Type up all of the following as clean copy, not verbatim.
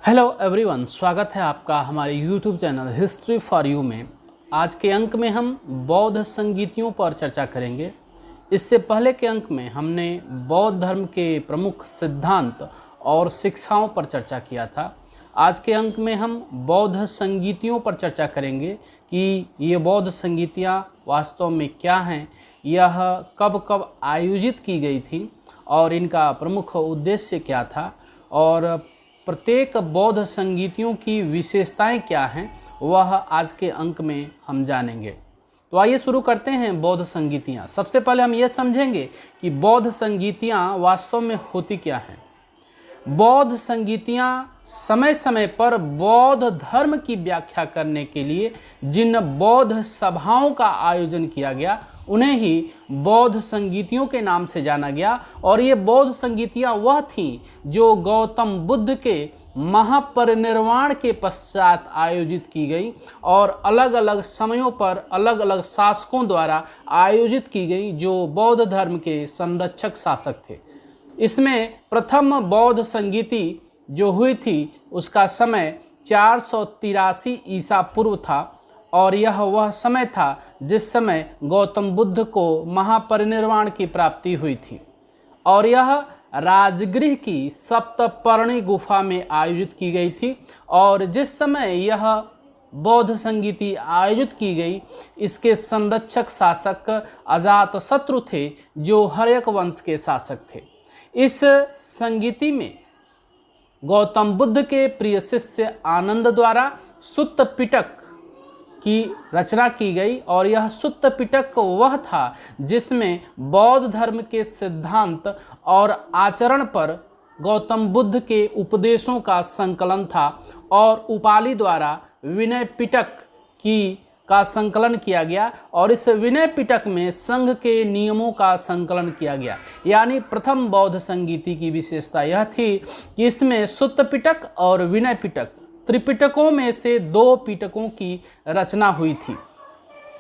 Hello everyone, स्वागत है आपका हमारे YouTube channel history for you में। आज के अंक में हम बौद्ध संगीतियों पर चर्चा करेंगे। इससे पहले के अंक में हमने बौद्ध धर्म के प्रमुख सिद्धांत और शिक्षाओं पर चर्चा किया था। आज के अंक में हम बौद्ध संगीतियों पर चर्चा करेंगे कि ये बौद्ध संगीतियाँ वास्तव में क्या हैं, यह कब कब आयोजित की गई थी और इनका प्रमुख उद्देश्य क्या था, और प्रत्येक बौद्ध संगीतियों की विशेषताएं क्या हैं, वह आज के अंक में हम जानेंगे। तो आइए शुरू करते हैं बौद्ध संगीतियाँ। सबसे पहले हम ये समझेंगे कि बौद्ध संगीतियाँ वास्तव में होती क्या हैं। बौद्ध संगीतियाँ समय समय पर बौद्ध धर्म की व्याख्या करने के लिए जिन बौद्ध सभाओं का आयोजन किया गया उन्हें ही बौद्ध संगीतियों के नाम से जाना गया। और ये बौद्ध संगीतियाँ वह थीं जो गौतम बुद्ध के महापरिनिर्वाण के पश्चात आयोजित की गई और अलग अलग समयों पर अलग अलग शासकों द्वारा आयोजित की गई, जो बौद्ध धर्म के संरक्षक शासक थे। इसमें प्रथम बौद्ध संगीति जो हुई थी उसका समय 483 ईसा पूर्व था, और यह वह समय था जिस समय गौतम बुद्ध को महापरिनिर्वाण की प्राप्ति हुई थी, और यह राजगृह की सप्तपर्णी गुफा में आयोजित की गई थी। और जिस समय यह बौद्ध संगीति आयोजित की गई, इसके संरक्षक शासक अजातशत्रु थे, जो हर्यक वंश के शासक थे। इस संगीति में गौतम बुद्ध के प्रिय शिष्य आनंद द्वारा सुत्त पिटक की रचना की गई, और यह सुत्त पिटक वह था जिसमें बौद्ध धर्म के सिद्धांत और आचरण पर गौतम बुद्ध के उपदेशों का संकलन था, और उपालि द्वारा विनय पिटक का संकलन किया गया, और इस विनय पिटक में संघ के नियमों का संकलन किया गया। यानी प्रथम बौद्ध संगीति की विशेषता यह थी कि इसमें सुत्त पिटक और विनय पिटक त्रिपिटकों में से 2 पिटकों की रचना हुई थी।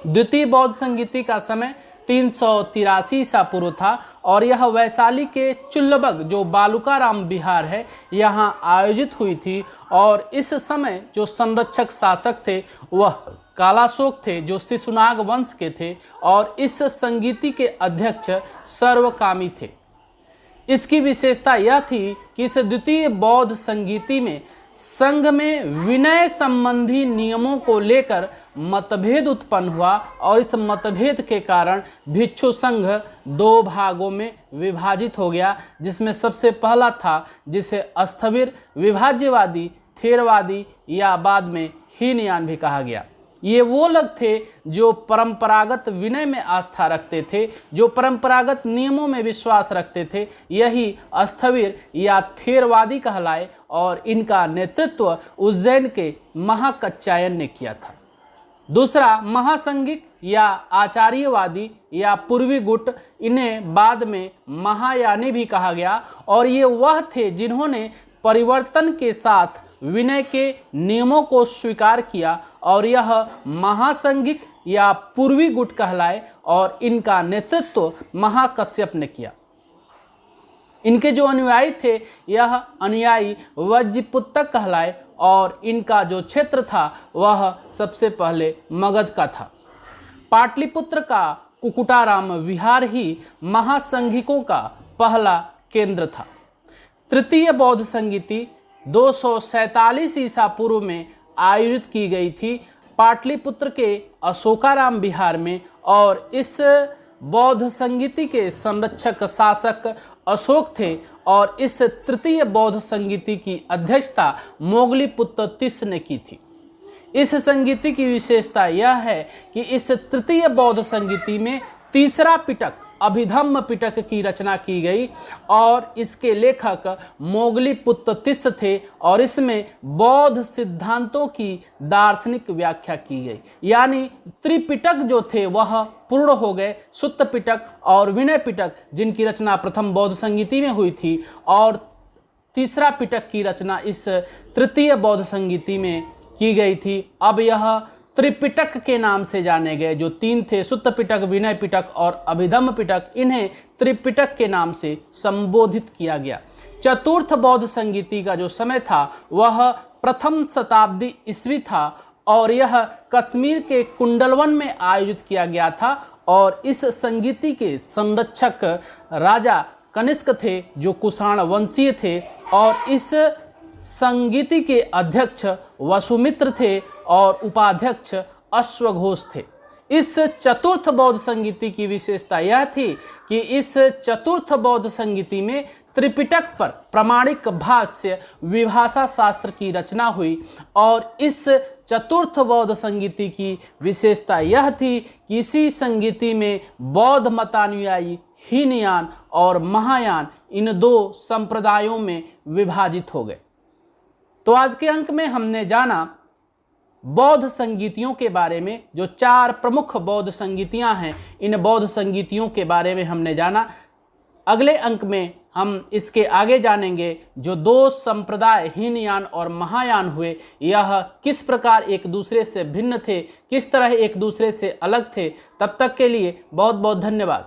द्वितीय बौद्ध संगीति का समय 383 ईसा पूर्व था, और यह वैशाली के चुल्लबग जो बालुकाराम विहार है यहाँ आयोजित हुई थी। और इस समय जो संरक्षक शासक थे वह कालाशोक थे, जो शिशुनाग वंश के थे, और इस संगीति के अध्यक्ष सर्वकामी थे। इसकी विशेषता यह थी कि इस द्वितीय बौद्ध संगीति में संघ में विनय संबंधी नियमों को लेकर मतभेद उत्पन्न हुआ, और इस मतभेद के कारण भिक्षु संघ 2 भागों में विभाजित हो गया, जिसमें सबसे पहला था जिसे स्थविर, विभाज्यवादी, थेरवादी या बाद में हीनयान भी कहा गया। ये वो लोग थे जो परंपरागत विनय में आस्था रखते थे, जो परंपरागत नियमों में विश्वास रखते थे, यही स्थविर या थेरवादी कहलाए, और इनका नेतृत्व उज्जैन के महाकच्चायन ने किया था। दूसरा महासंगिक या आचार्यवादी या पूर्वी गुट, इन्हें बाद में महायानी भी कहा गया, और ये वह थे जिन्होंने परिवर्तन के साथ विनय के नियमों को स्वीकार किया, और यह महासंगिक या पूर्वी गुट कहलाए, और इनका नेतृत्व महाकश्यप ने किया। इनके जो अनुयायी थे यह अनुयायी वज्रपुत्रक कहलाए, और इनका जो क्षेत्र था वह सबसे पहले मगध का था। पाटलिपुत्र का कुकुटाराम विहार ही महासंघिकों का पहला केंद्र था। तृतीय बौद्ध संगीति 247 ईसा पूर्व में आयोजित की गई थी पाटलिपुत्र के अशोकाराम विहार में, और इस बौद्ध संगीति के संरक्षक शासक अशोक थे, और इस तृतीय बौद्ध संगीति की अध्यक्षता मोगलीपुत्र तिस्स ने की थी। इस संगीति की विशेषता यह है कि इस तृतीय बौद्ध संगीति में तीसरा पिटक अभिधम्म पिटक की रचना की गई, और इसके लेखक मोगलीपुत्र तिस्स थे, और इसमें बौद्ध सिद्धांतों की दार्शनिक व्याख्या की गई। यानी त्रिपिटक जो थे वह पूर्ण हो गए, सुत्त पिटक और विनय पिटक, जिनकी रचना प्रथम बौद्ध संगीति में हुई थी, और तीसरा पिटक की रचना इस तृतीय बौद्ध संगीति में की गई थी। अब यह त्रिपिटक के नाम से जाने गए। जो 3 थे, सुत्त पिटक, विनय पिटक और अभिधम्म पिटक, इन्हें त्रिपिटक के नाम से संबोधित किया गया। चतुर्थ बौद्ध संगीति का जो समय था वह प्रथम शताब्दी ईस्वी था और यह कश्मीर के कुंडलवन में आयोजित किया गया था और इस संगीति के संरक्षक राजा कनिष्क थे जो कुषाण वंशीय थे और इस संगीति के अध्यक्ष वसुमित्र थे और उपाध्यक्ष अश्वघोष थे। इस चतुर्थ बौद्ध संगीति की विशेषता यह थी कि इस चतुर्थ बौद्ध संगीति में त्रिपिटक पर प्रामाणिक भाष्य विभाषा शास्त्र की रचना हुई और इस चतुर्थ बौद्ध संगीति की विशेषता यह थी कि इसी संगीति में बौद्ध मतानुयायी हीनयान और महायान इन दो संप्रदायों में विभाजित हो गए। तो आज के अंक में हमने जाना बौद्ध संगीतियों के बारे में, जो 4 प्रमुख बौद्ध संगीतियां हैं, इन बौद्ध संगीतियों के बारे में हमने जाना। अगले अंक में हम इसके आगे जानेंगे जो 2 संप्रदाय हीनयान और महायान हुए, यह किस प्रकार एक दूसरे से भिन्न थे, किस तरह एक दूसरे से अलग थे। तब तक के लिए बहुत बहुत धन्यवाद।